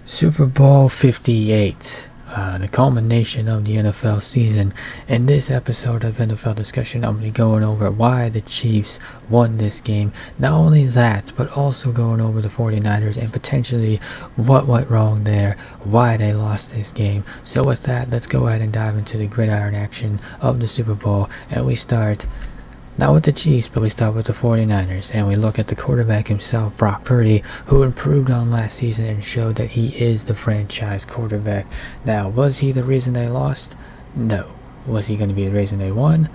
Super Bowl 58, the culmination of the NFL season. In this episode of NFL Discussion, I'm going to be going over why the Chiefs won this game. Not only that, but also going over the 49ers and potentially what went wrong there, why they lost this game. So with that, let's go ahead and dive into the gridiron action of the Super Bowl. And we start not with the Chiefs, but we start with the 49ers, and we look at the quarterback himself, Brock Purdy, who improved on last season and showed that he is the franchise quarterback. Now, was he the reason they lost? No. Was he going to be the reason they won?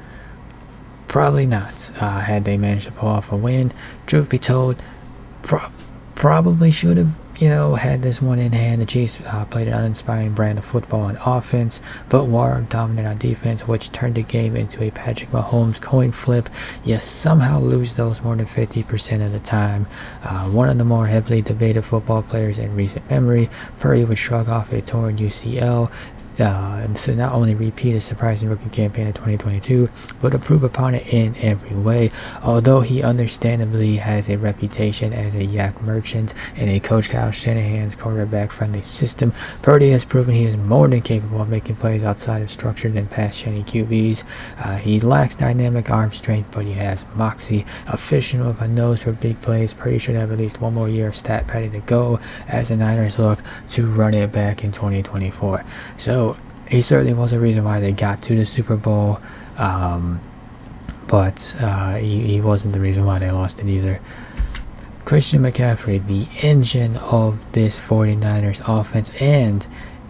Probably not. Had they managed to pull off a win, truth be told, probably should have had this one in hand. The Chiefs played an uninspiring brand of football on offense, but were dominant on defense, which turned the game into a Patrick Mahomes coin flip. You somehow lose those more than 50% of the time. One of the more heavily debated football players in recent memory, Purdy would shrug off a torn UCL. To not only repeat his surprising rookie campaign in 2022, but improve upon it in every way. Although he understandably has a reputation as a yak merchant in a Coach Kyle Shanahan's quarterback-friendly system, Purdy has proven he is more than capable of making plays outside of structured and pass-Shenny QBs. He lacks dynamic arm strength, but he has moxie, efficient with a nose for big plays. Purdy should have at least one more year of stat padding to go as the Niners look to run it back in 2024. So he certainly was a reason why they got to the Super Bowl, but he wasn't the reason why they lost it either. Christian McCaffrey, the engine of this 49ers offense and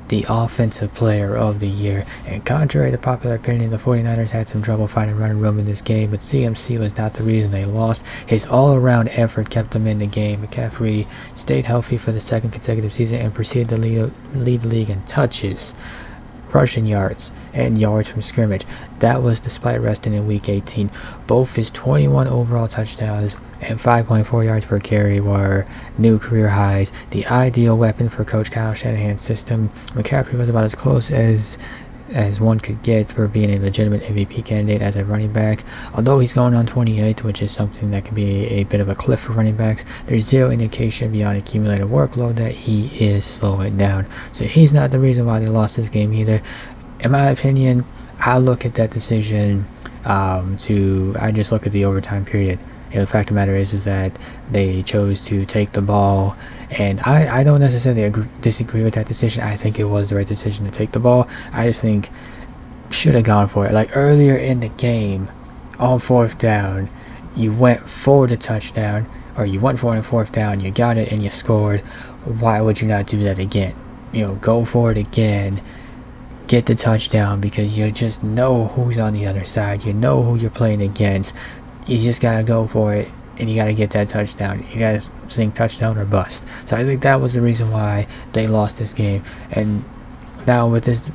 the offensive player of the year. And contrary to popular opinion, the 49ers had some trouble finding running room in this game, but CMC was not the reason they lost. His all-around effort kept them in the game. McCaffrey stayed healthy for the second consecutive season and proceeded to lead the league in touches, rushing yards, and yards from scrimmage. That was despite resting in Week 18. Both his 21 overall touchdowns and 5.4 yards per carry were new career highs. The ideal weapon for Coach Kyle Shanahan's system. McCaffrey was about as close as one could get for being a legitimate MVP candidate as a running back. Although he's going on 28, which is something that can be a bit of a cliff for running backs, there's zero indication beyond accumulated workload that he is slowing down. So he's not the reason why they lost this game either. In my opinion, I look at that decision I just look at the overtime period. The fact of the matter is that they chose to take the ball, and I don't necessarily disagree with that decision. I think it was the right decision to take the ball. I just think should have gone for it. Like earlier in the game, on fourth down, you went for the touchdown, or you went for it on fourth down, you got it and you scored. Why would you not do that again? Go for it again. Get the touchdown, because you just know who's on the other side. You know who you're playing against. You just gotta go for it, and you gotta get that touchdown. You gotta think touchdown or bust. So I think that was the reason why they lost this game. And now with this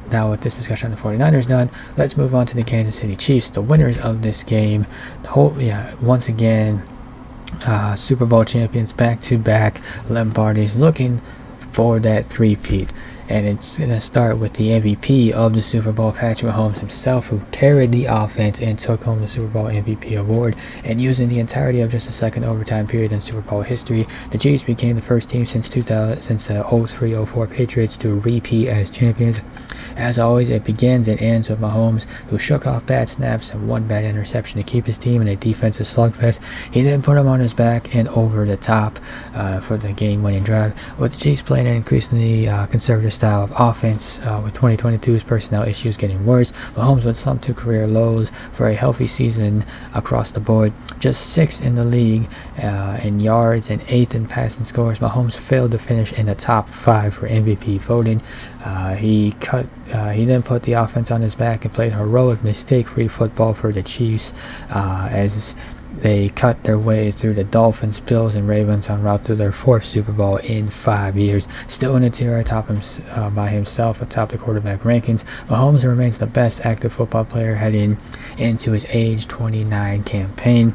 discussion on the 49ers done, let's move on to the Kansas City Chiefs, the winners of this game. Once again, Super Bowl champions, back-to-back. Lombardi's looking for that three-peat. And it's going to start with the MVP of the Super Bowl, Patrick Mahomes himself, who carried the offense and took home the Super Bowl MVP award. And using the entirety of just the second overtime period in Super Bowl history, the Chiefs became the first team since the 03-04 Patriots to repeat as champions. As always, it begins and ends with Mahomes, who shook off bad snaps and one bad interception to keep his team in a defensive slugfest. He then put him on his back and over the top for the game-winning drive, with the Chiefs playing an increasingly conservative style of offense, with 2022's personnel issues getting worse. Mahomes would slump to career lows for a healthy season across the board, just 6th in the league in yards and 8th in passing scores. Mahomes failed to finish in the top 5 for MVP voting. He then put the offense on his back and played heroic mistake-free football for the Chiefs as they cut their way through the Dolphins, Bills, and Ravens en route to their 4th Super Bowl in 5 years. Still in the tier atop by himself atop the quarterback rankings, Mahomes remains the best active football player heading into his age 29 campaign.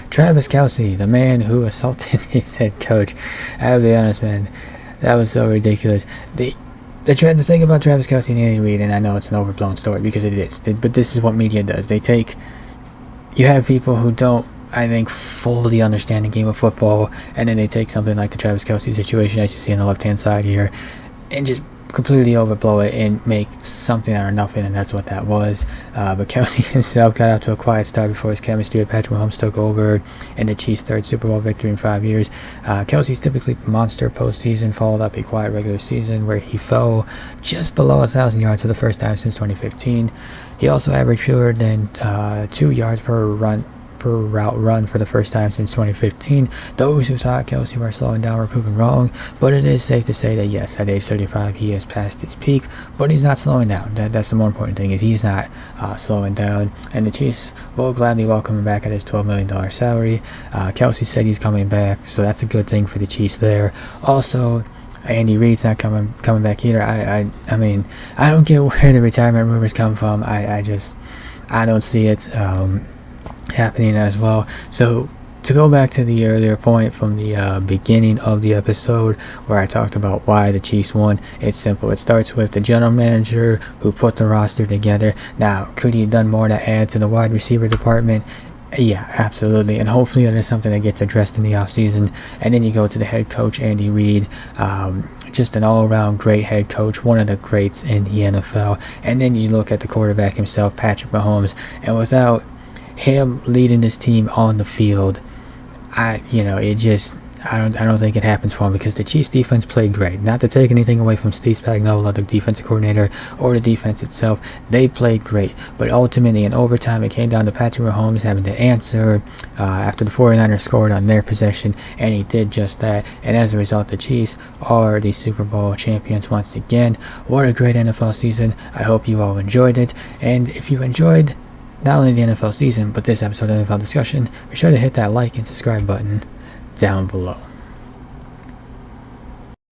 Travis Kelce, the man who assaulted his head coach. I'll be honest, man, that was so ridiculous. The thing about Travis Kelce and Andy Reid, and I know it's an overblown story because it is, but this is what media does. You have people who don't I think, fully understand the game of football, and then they take something like the Travis Kelce situation, as you see on the left-hand side here, and just completely overblow it and make something out of nothing, and that's what that was. But Kelce himself got out to a quiet start before his chemistry with Patrick Mahomes took over, and the Chiefs' third Super Bowl victory in 5 years. Kelce's typically monster postseason, followed up a quiet regular season where he fell just below 1,000 yards for the first time since 2015. He also averaged fewer than 2 yards per route run for the first time since 2015. Those who thought Kelce were slowing down were proven wrong, but it is safe to say that yes, at age 35 he has passed his peak, but he's not slowing down. That's the more important thing, is he's not slowing down, and the Chiefs will gladly welcome him back at his $12 million salary. Kelce said he's coming back, so that's a good thing for the Chiefs there. Also, Andy Reid's not coming back either. I mean, I don't get where the retirement rumors come from. I don't see it happening as well. So to go back to the earlier point from the beginning of the episode where I talked about why the Chiefs won, it's simple. It starts with the general manager who put the roster together. Now, could he have done more to add to the wide receiver department? Yeah, absolutely, and hopefully that is something that gets addressed in the offseason. And then you go to the head coach, Andy Reid, just an all-around great head coach, one of the greats in the NFL. And then you look at the quarterback himself, Patrick Mahomes, and without him leading this team on the field, I don't think it happens for him, because the Chiefs defense played great. Not to take anything away from Steve Spagnuolo, the defensive coordinator, or the defense itself. They played great, but ultimately in overtime it came down to Patrick Mahomes having to answer after the 49ers scored on their possession, and he did just that. And as a result, the Chiefs are the Super Bowl champions once again. What a great NFL season. I hope you all enjoyed it, and if you enjoyed not only the NFL season, but this episode of NFL Discussion, be sure to hit that like and subscribe button down below.